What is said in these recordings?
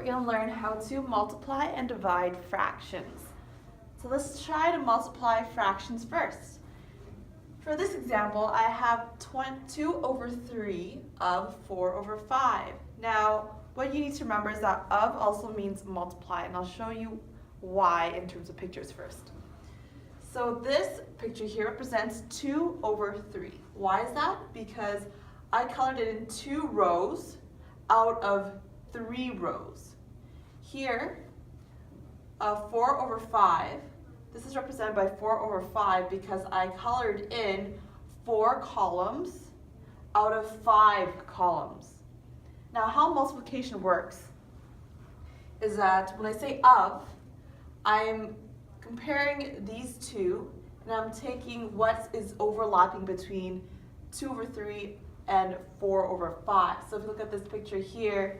we're going to learn how to multiply and divide fractions. So let's try to multiply fractions first. For this example, I have 2 over 3 of 4 over 5. Now, what you need to remember is that of also means multiply, and I'll show you why in terms of pictures first. So this picture here represents 2 over 3. Why is that? Because I colored it in 2 rows out of 3 rows. Here, 4 over 5, this is represented by 4 over 5 because I colored in 4 columns out of 5 columns. Now, how multiplication works is that when I say of, I'm comparing these two and I'm taking what is overlapping between 2 over 3 and 4 over 5. So if you look at this picture here,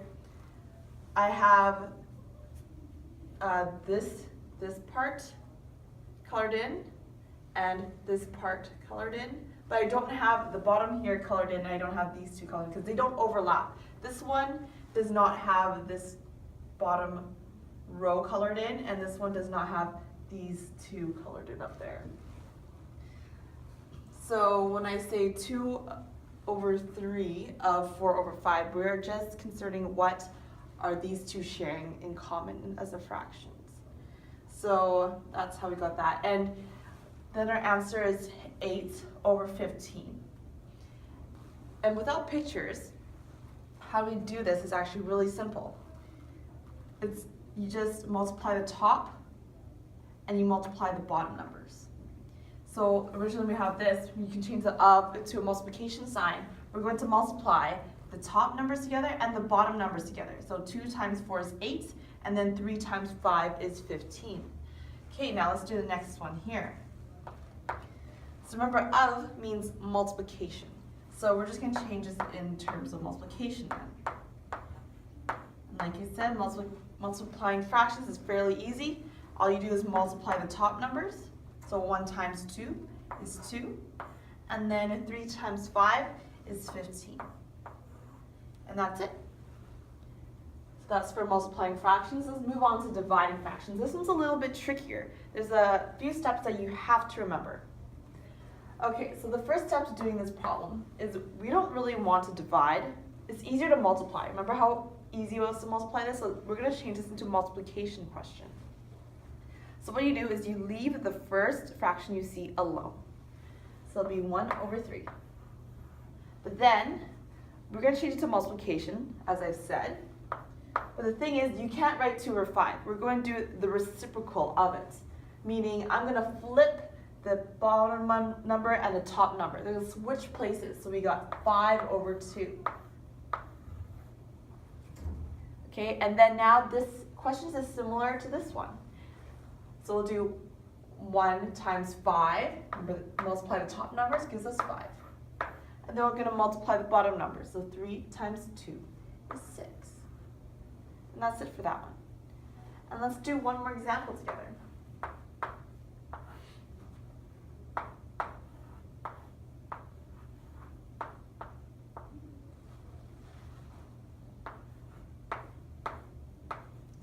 I have this part colored in and this part colored in, but I don't have the bottom here colored in and I don't have these two colored in because they don't overlap. This one does not have this bottom row colored in and this one does not have these two colored in up there. So when I say 2 over 3 of 4 over 5, we're just considering what are these two sharing in common as a fractions. So that's how we got that. And then our answer is 8 over 15. And without pictures, how we do this is actually really simple. You just multiply the top and you multiply the bottom numbers. So originally we have this, you can change the of to a multiplication sign. We're going to multiply the top numbers together and the bottom numbers together. So 2 times 4 is 8, and then 3 times 5 is 15. Okay, now let's do the next one here. So remember, of means multiplication. So we're just going to change this in terms of multiplication then. And like I said, multiplying fractions is fairly easy. All you do is multiply the top numbers. So 1 times 2 is 2. And then 3 times 5 is 15. And that's it. So that's for multiplying fractions. Let's move on to dividing fractions. This one's a little bit trickier. There's a few steps that you have to remember. Okay, so the first step to doing this problem is we don't really want to divide. It's easier to multiply. Remember how easy it was to multiply this? So we're going to change this into a multiplication question. So what you do is you leave the first fraction you see alone. So it'll be 1 over 3. But then we're going to change it to multiplication, as I've said. But the thing is, you can't write 2 over 5. We're going to do the reciprocal of it, meaning I'm going to flip the bottom number and the top number. They're going to switch places. So we got 5 over 2. Okay, and then now this question is similar to this one. So we'll do 1 times 5. Remember, multiply the top numbers gives us 5. And then we're going to multiply the bottom numbers. So 3 times 2 is 6. And that's it for that one. And let's do one more example together.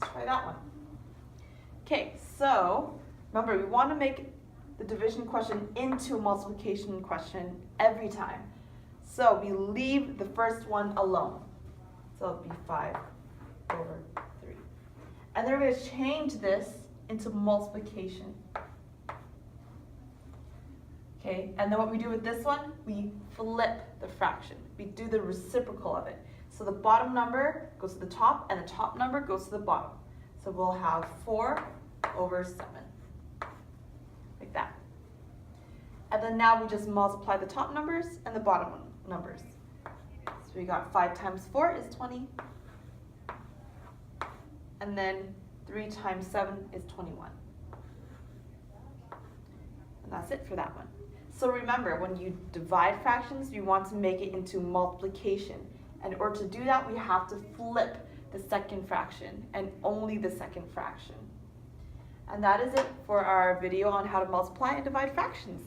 Let's try that one. Okay, so remember, we want to make the division question into a multiplication question every time. So we leave the first one alone. So it'll be 5 over 3. And then we're going to change this into multiplication. Okay, and then what we do with this one, we flip the fraction. We do the reciprocal of it. So the bottom number goes to the top and the top number goes to the bottom. So we'll have 4 over 7. Like that. And then now we just multiply the top numbers and the bottom numbers. So we got 5 times 4 is 20. And then 3 times 7 is 21. And that's it for that one. So remember, when you divide fractions, you want to make it into multiplication. And in order to do that, we have to flip the second fraction and only the second fraction. And that is it for our video on how to multiply and divide fractions.